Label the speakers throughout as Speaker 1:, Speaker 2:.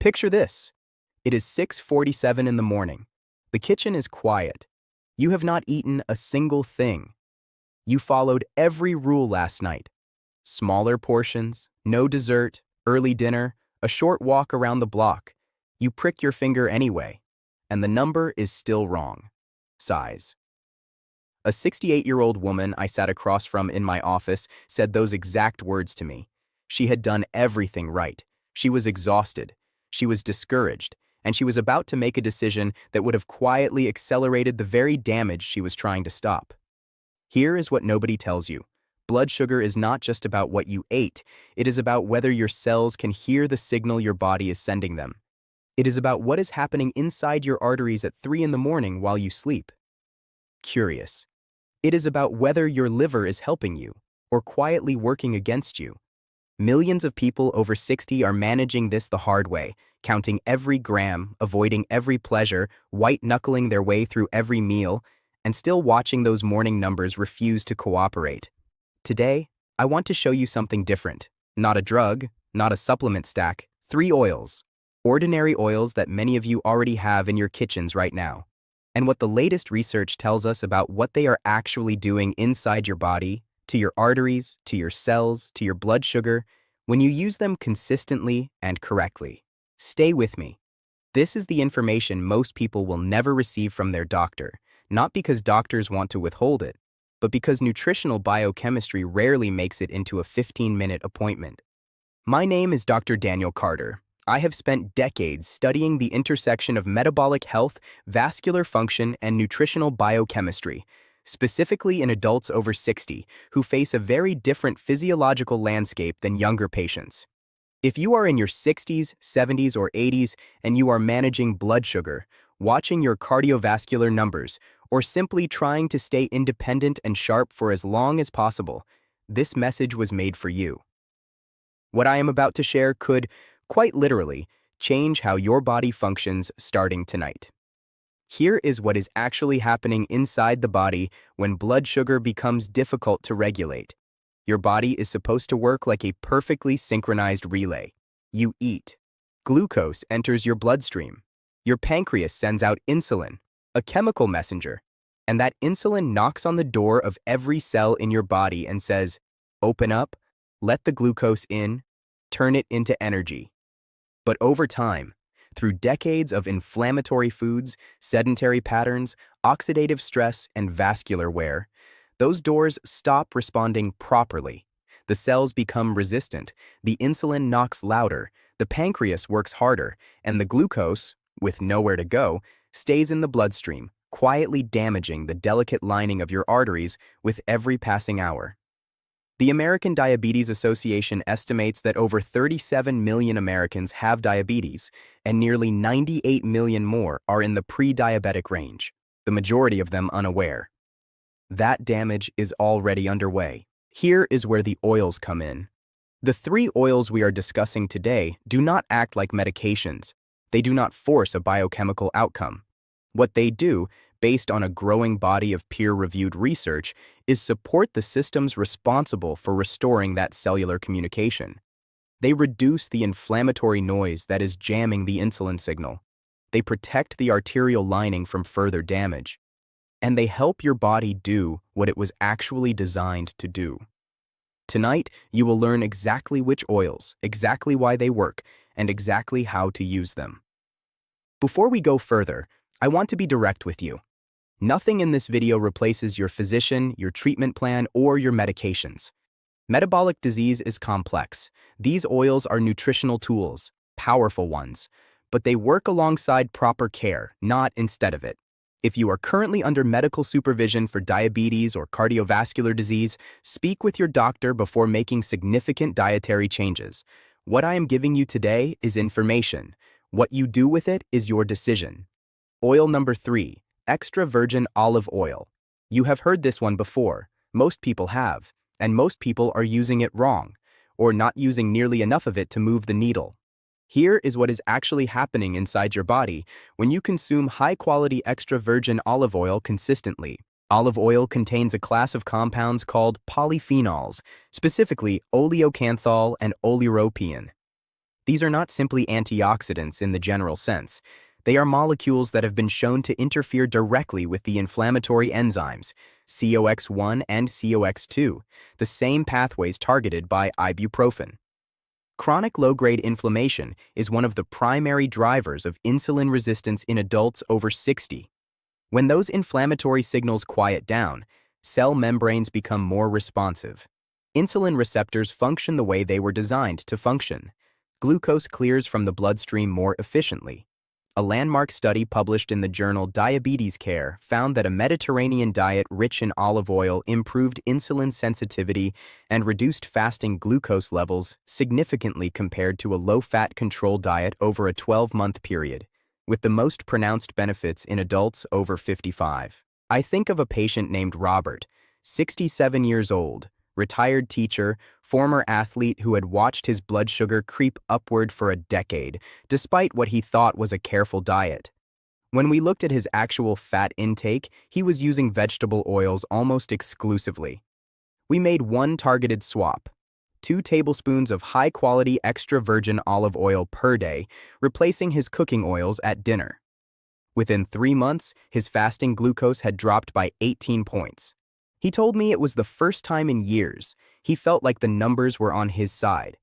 Speaker 1: Picture this. It is 6:47 in the morning. The kitchen is quiet. You have not eaten a single thing. You followed every rule last night. Smaller portions, no dessert, early dinner, a short walk around the block. You prick your finger anyway, and the number is still wrong. Size. A 68-year-old woman I sat across from in my office said those exact words to me. She had done everything right. She was exhausted. She was discouraged, and she was about to make a decision that would have quietly accelerated the very damage she was trying to stop. Here is what nobody tells you. Blood sugar is not just about what you ate. It is about whether your cells can hear the signal your body is sending them. It is about what is happening inside your arteries at 3 in the morning while you sleep. Curious. It is about whether your liver is helping you or quietly working against you. Millions of people over 60 are managing this the hard way, counting every gram, avoiding every pleasure, white-knuckling their way through every meal, and still watching those morning numbers refuse to cooperate. Today, I want to show you something different. Not a drug, not a supplement stack, 3 oils. Ordinary oils that many of you already have in your kitchens right now. And what the latest research tells us about what they are actually doing inside your body, to your arteries, to your cells, to your blood sugar, when you use them consistently and correctly. Stay with me. This is the information most people will never receive from their doctor, not because doctors want to withhold it, but because nutritional biochemistry rarely makes it into a 15-minute appointment. My name is Dr. Daniel Carter. I have spent decades studying the intersection of metabolic health, vascular function, and nutritional biochemistry, specifically in adults over 60 who face a very different physiological landscape than younger patients. If you are in your 60s, 70s, or 80s and you are managing blood sugar, watching your cardiovascular numbers, or simply trying to stay independent and sharp for as long as possible, this message was made for you. What I am about to share could, quite literally, change how your body functions starting tonight. Here is what is actually happening inside the body when blood sugar becomes difficult to regulate. Your body is supposed to work like a perfectly synchronized relay. You eat. Glucose enters your bloodstream. Your pancreas sends out insulin, a chemical messenger, and that insulin knocks on the door of every cell in your body and says, "Open up, let the glucose in, turn it into energy." But over time, through decades of inflammatory foods, sedentary patterns, oxidative stress, and vascular wear, those doors stop responding properly. The cells become resistant, the insulin knocks louder, the pancreas works harder, and the glucose, with nowhere to go, stays in the bloodstream, quietly damaging the delicate lining of your arteries with every passing hour. The American Diabetes Association estimates that over 37 million Americans have diabetes, and nearly 98 million more are in the pre-diabetic range, the majority of them unaware. That damage is already underway. Here is where the oils come in. The 3 oils we are discussing today do not act like medications. They do not force a biochemical outcome. What they do, based on a growing body of peer-reviewed research, is support the systems responsible for restoring that cellular communication. They reduce the inflammatory noise that is jamming the insulin signal. They protect the arterial lining from further damage. And they help your body do what it was actually designed to do. Tonight, you will learn exactly which oils, exactly why they work, and exactly how to use them. Before we go further, I want to be direct with you. Nothing in this video replaces your physician, your treatment plan, or your medications. Metabolic disease is complex. These oils are nutritional tools, powerful ones, but they work alongside proper care, not instead of it. If you are currently under medical supervision for diabetes or cardiovascular disease, speak with your doctor before making significant dietary changes. What I am giving you today is information. What you do with it is your decision. Oil number 3, extra virgin olive oil. You have heard this one before. Most people have, and most people are using it wrong, or not using nearly enough of it to move the needle. Here is what is actually happening inside your body when you consume high-quality extra virgin olive oil consistently. Olive oil contains a class of compounds called polyphenols, specifically oleocanthal and oleuropein. These are not simply antioxidants in the general sense. They are molecules that have been shown to interfere directly with the inflammatory enzymes, COX-1 and COX-2, the same pathways targeted by ibuprofen. Chronic low-grade inflammation is one of the primary drivers of insulin resistance in adults over 60. When those inflammatory signals quiet down, cell membranes become more responsive. Insulin receptors function the way they were designed to function. Glucose clears from the bloodstream more efficiently. A landmark study published in the journal Diabetes Care found that a Mediterranean diet rich in olive oil improved insulin sensitivity and reduced fasting glucose levels significantly compared to a low-fat controlled diet over a 12-month period, with the most pronounced benefits in adults over 55. I think of a patient named Robert, 67 years old, retired teacher, former athlete who had watched his blood sugar creep upward for a decade, despite what he thought was a careful diet. When we looked at his actual fat intake, he was using vegetable oils almost exclusively. We made one targeted swap: 2 tablespoons of high-quality extra virgin olive oil per day, replacing his cooking oils at dinner. Within 3 months, his fasting glucose had dropped by 18 points. He told me it was the first time in years he felt like the numbers were on his side.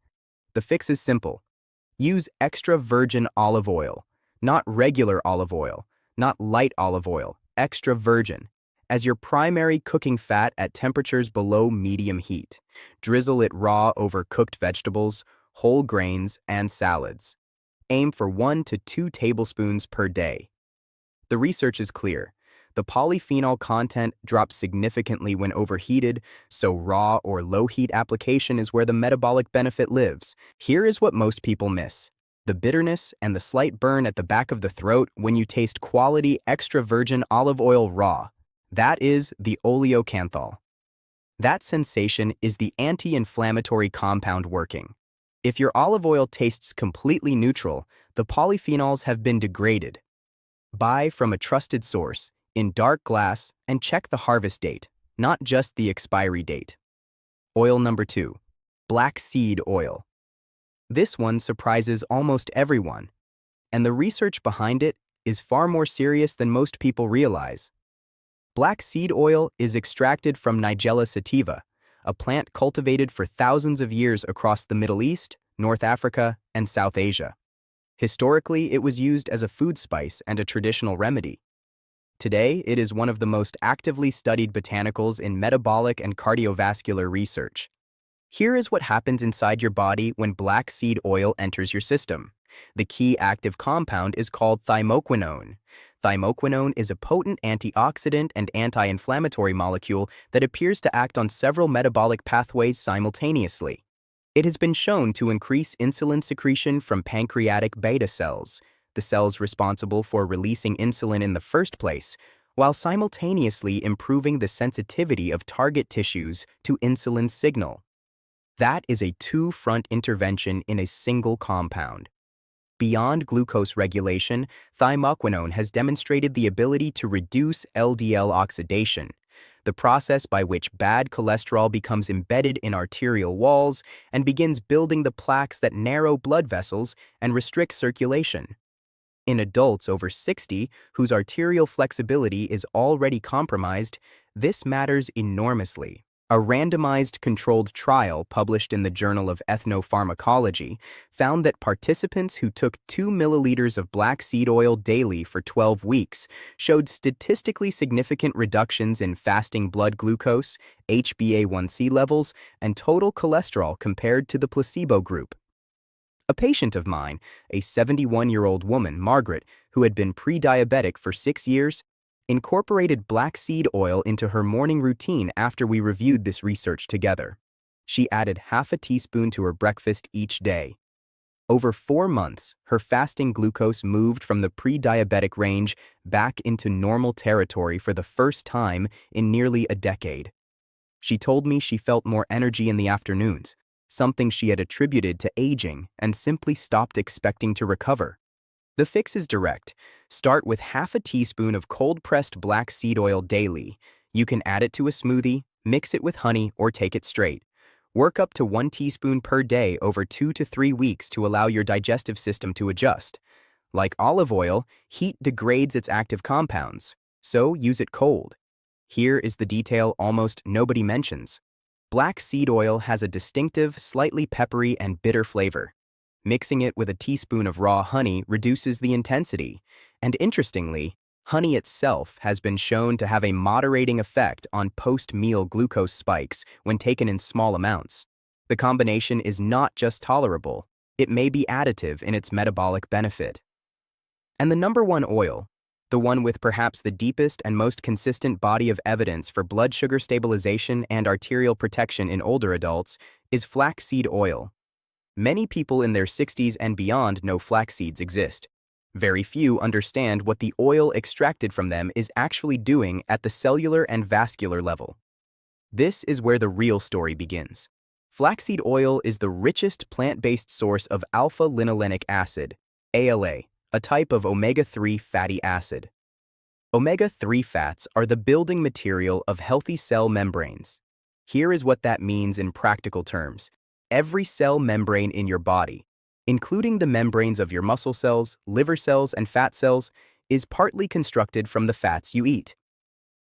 Speaker 1: The fix is simple. Use extra virgin olive oil, not regular olive oil, not light olive oil, extra virgin, as your primary cooking fat at temperatures below medium heat. Drizzle it raw over cooked vegetables, whole grains, and salads. Aim for 1 to 2 tablespoons per day. The research is clear. The polyphenol content drops significantly when overheated, so raw or low-heat application is where the metabolic benefit lives. Here is what most people miss: the bitterness and the slight burn at the back of the throat when you taste quality extra virgin olive oil raw. That is the oleocanthal. That sensation is the anti-inflammatory compound working. If your olive oil tastes completely neutral, the polyphenols have been degraded. Buy from a trusted source, in dark glass, and check the harvest date, not just the expiry date. Oil number 2. Black seed oil. This one surprises almost everyone, and the research behind it is far more serious than most people realize. Black seed oil is extracted from Nigella sativa, a plant cultivated for thousands of years across the Middle East, North Africa, and South Asia. Historically, it was used as a food spice and a traditional remedy. Today, it is one of the most actively studied botanicals in metabolic and cardiovascular research. Here is what happens inside your body when black seed oil enters your system. The key active compound is called thymoquinone. Thymoquinone is a potent antioxidant and anti-inflammatory molecule that appears to act on several metabolic pathways simultaneously. It has been shown to increase insulin secretion from pancreatic beta cells, the cells responsible for releasing insulin in the first place, while simultaneously improving the sensitivity of target tissues to insulin signal. That is a two-front intervention in a single compound. Beyond glucose regulation, thymoquinone has demonstrated the ability to reduce LDL oxidation, the process by which bad cholesterol becomes embedded in arterial walls and begins building the plaques that narrow blood vessels and restrict circulation. In adults over 60 whose arterial flexibility is already compromised, this matters enormously. A randomized controlled trial published in the Journal of Ethnopharmacology found that participants who took 2 milliliters of black seed oil daily for 12 weeks showed statistically significant reductions in fasting blood glucose, HbA1c levels, and total cholesterol compared to the placebo group. A patient of mine, a 71-year-old woman, Margaret, who had been pre-diabetic for 6 years, incorporated black seed oil into her morning routine after we reviewed this research together. She added half a teaspoon to her breakfast each day. Over 4 months, her fasting glucose moved from the pre-diabetic range back into normal territory for the first time in nearly a decade. She told me she felt more energy in the afternoons, something she had attributed to aging and simply stopped expecting to recover. The fix is direct. Start with half a teaspoon of cold-pressed black seed oil daily. You can add it to a smoothie, mix it with honey, or take it straight. Work up to 1 teaspoon per day over 2 to 3 weeks to allow your digestive system to adjust. Like olive oil, heat degrades its active compounds, so use it cold. Here is the detail almost nobody mentions. Black seed oil has a distinctive, slightly peppery and bitter flavor. Mixing it with a teaspoon of raw honey reduces the intensity, and interestingly, honey itself has been shown to have a moderating effect on post-meal glucose spikes when taken in small amounts. The combination is not just tolerable, it may be additive in its metabolic benefit. And the number one oil, the one with perhaps the deepest and most consistent body of evidence for blood sugar stabilization and arterial protection in older adults, is flaxseed oil. Many people in their 60s and beyond know flax seeds exist. Very few understand what the oil extracted from them is actually doing at the cellular and vascular level. This is where the real story begins. Flaxseed oil is the richest plant-based source of alpha-linolenic acid, ALA, a type of omega-3 fatty acid. Omega-3 fats are the building material of healthy cell membranes. Here is what that means in practical terms. Every cell membrane in your body, including the membranes of your muscle cells, liver cells, and fat cells, is partly constructed from the fats you eat.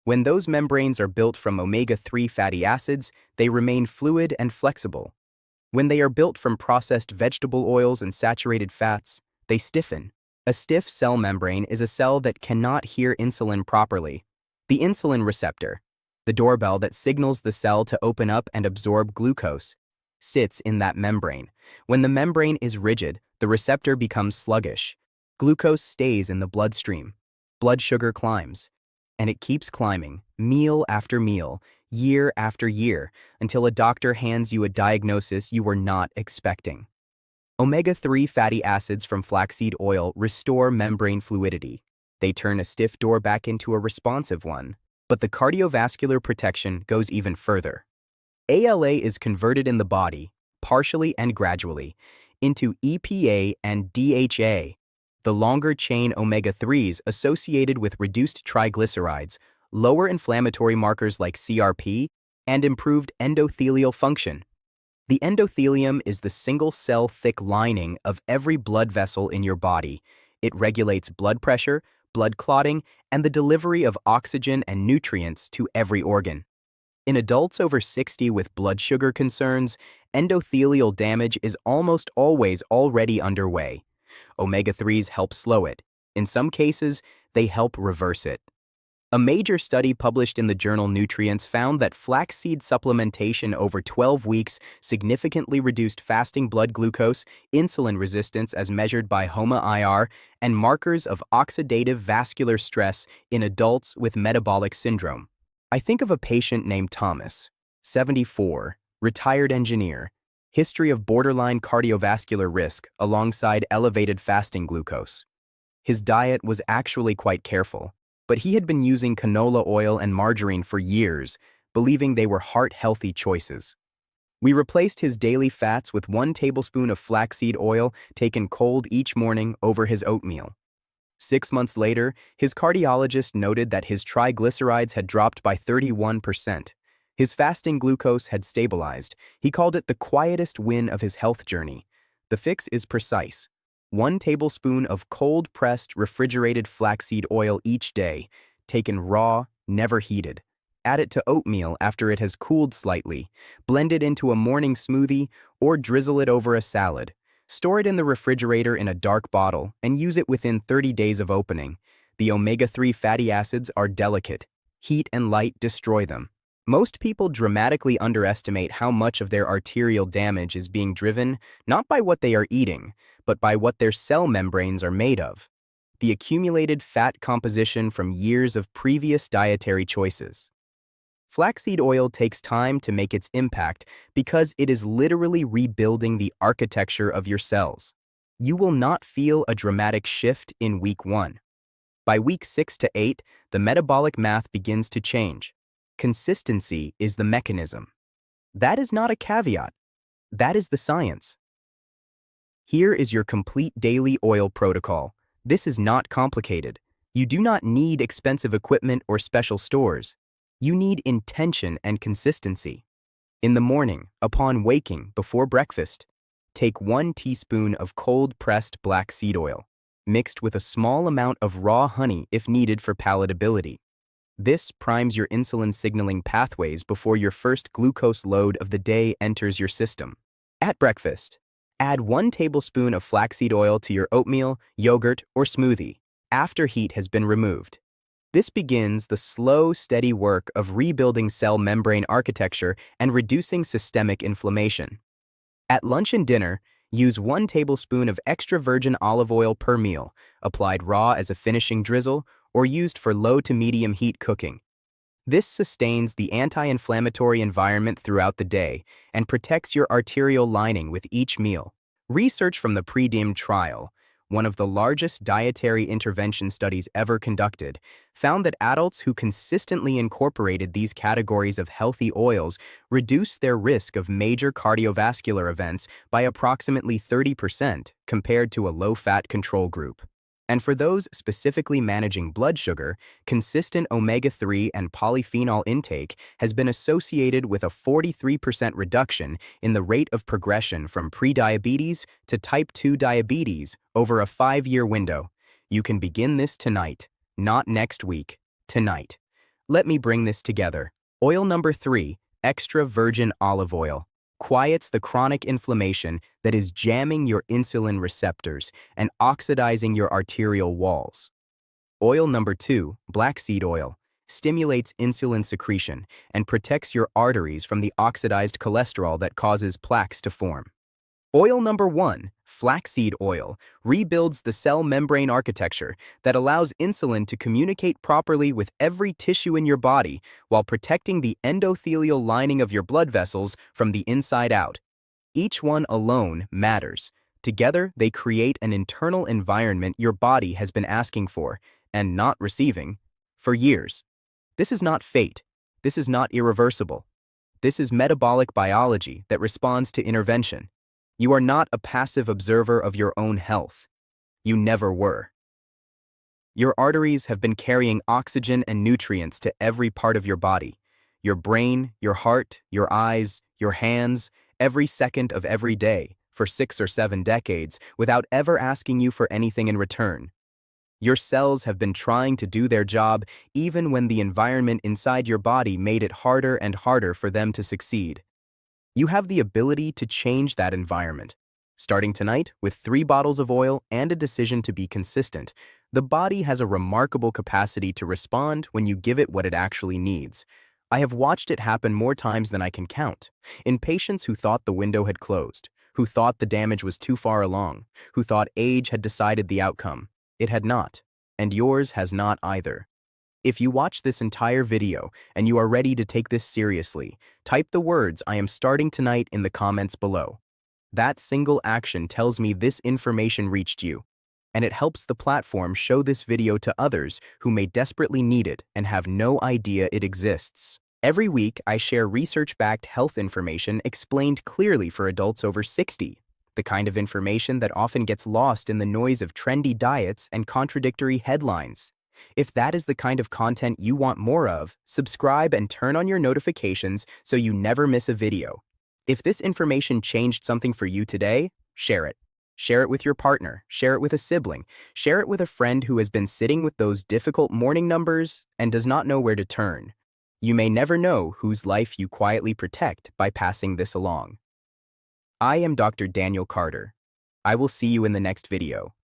Speaker 1: When those membranes are built from omega-3 fatty acids, they remain fluid and flexible. When they are built from processed vegetable oils and saturated fats, they stiffen. A stiff cell membrane is a cell that cannot hear insulin properly. The insulin receptor, the doorbell that signals the cell to open up and absorb glucose, sits in that membrane. When the membrane is rigid, the receptor becomes sluggish. Glucose stays in the bloodstream. Blood sugar climbs. And it keeps climbing, meal after meal, year after year, until a doctor hands you a diagnosis you were not expecting. Omega-3 fatty acids from flaxseed oil restore membrane fluidity. They turn a stiff door back into a responsive one. But the cardiovascular protection goes even further. ALA is converted in the body, partially and gradually, into EPA and DHA, the longer-chain omega-3s associated with reduced triglycerides, lower inflammatory markers like CRP, and improved endothelial function. The endothelium is the single-cell thick lining of every blood vessel in your body. It regulates blood pressure, blood clotting, and the delivery of oxygen and nutrients to every organ. In adults over 60 with blood sugar concerns, endothelial damage is almost always already underway. Omega-3s help slow it. In some cases, they help reverse it. A major study published in the journal Nutrients found that flaxseed supplementation over 12 weeks significantly reduced fasting blood glucose, insulin resistance as measured by HOMA-IR, and markers of oxidative vascular stress in adults with metabolic syndrome. I think of a patient named Thomas, 74, retired engineer, history of borderline cardiovascular risk alongside elevated fasting glucose. His diet was actually quite careful, but he had been using canola oil and margarine for years, believing they were heart-healthy choices. We replaced his daily fats with 1 tablespoon of flaxseed oil taken cold each morning over his oatmeal. 6 months later, his cardiologist noted that his triglycerides had dropped by 31%. His fasting glucose had stabilized. He called it the quietest win of his health journey. The fix is precise. 1 tablespoon of cold-pressed, refrigerated flaxseed oil each day, taken raw, never heated. Add it to oatmeal after it has cooled slightly. Blend it into a morning smoothie or drizzle it over a salad. Store it in the refrigerator in a dark bottle and use it within 30 days of opening. The omega-3 fatty acids are delicate. Heat and light destroy them. Most people dramatically underestimate how much of their arterial damage is being driven not by what they are eating, but by what their cell membranes are made of. The accumulated fat composition from years of previous dietary choices. Flaxseed oil takes time to make its impact because it is literally rebuilding the architecture of your cells. You will not feel a dramatic shift in week 1. By week 6 to 8, the metabolic math begins to change. Consistency is the mechanism. That is not a caveat. That is the science. Here is your complete daily oil protocol. This is not complicated. You do not need expensive equipment or special stores. You need intention and consistency. In the morning, upon waking before breakfast, take 1 teaspoon of cold-pressed black seed oil, mixed with a small amount of raw honey if needed for palatability. This primes your insulin signaling pathways before your first glucose load of the day enters your system. At breakfast, add 1 tablespoon of flaxseed oil to your oatmeal, yogurt, or smoothie after heat has been removed. This begins the slow, steady work of rebuilding cell membrane architecture and reducing systemic inflammation. At lunch and dinner, use 1 tablespoon of extra virgin olive oil per meal, applied raw as a finishing drizzle or used for low to medium heat cooking. This sustains the anti-inflammatory environment throughout the day and protects your arterial lining with each meal. Research from the PREDIM trial, one of the largest dietary intervention studies ever conducted, found that adults who consistently incorporated these categories of healthy oils reduced their risk of major cardiovascular events by approximately 30% compared to a low-fat control group. And for those specifically managing blood sugar, consistent omega-3 and polyphenol intake has been associated with a 43% reduction in the rate of progression from prediabetes to type 2 diabetes over a 5-year window. You can begin this tonight, not next week, tonight. Let me bring this together. Oil number 3, extra virgin olive oil, quiets the chronic inflammation that is jamming your insulin receptors and oxidizing your arterial walls. Oil number 2, black seed oil, stimulates insulin secretion and protects your arteries from the oxidized cholesterol that causes plaques to form. Oil number 1, flaxseed oil, rebuilds the cell membrane architecture that allows insulin to communicate properly with every tissue in your body while protecting the endothelial lining of your blood vessels from the inside out. Each one alone matters. Together, they create an internal environment your body has been asking for, and not receiving, for years. This is not fate. This is not irreversible. This is metabolic biology that responds to intervention. You are not a passive observer of your own health. You never were. Your arteries have been carrying oxygen and nutrients to every part of your body, your brain, your heart, your eyes, your hands, every second of every day, for 6 or 7 decades, without ever asking you for anything in return. Your cells have been trying to do their job even when the environment inside your body made it harder and harder for them to succeed. You have the ability to change that environment. Starting tonight, with 3 bottles of oil and a decision to be consistent, the body has a remarkable capacity to respond when you give it what it actually needs. I have watched it happen more times than I can count, in patients who thought the window had closed, who thought the damage was too far along, who thought age had decided the outcome. It had not, and yours has not either. If you watch this entire video and you are ready to take this seriously, type the words "I am starting tonight" in the comments below. That single action tells me this information reached you, and it helps the platform show this video to others who may desperately need it and have no idea it exists. Every week, I share research-backed health information explained clearly for adults over 60, the kind of information that often gets lost in the noise of trendy diets and contradictory headlines. If that is the kind of content you want more of, subscribe and turn on your notifications so you never miss a video. If this information changed something for you today, share it. Share it with your partner, share it with a sibling, share it with a friend who has been sitting with those difficult morning numbers and does not know where to turn. You may never know whose life you quietly protect by passing this along. I am Dr. Daniel Carter. I will see you in the next video.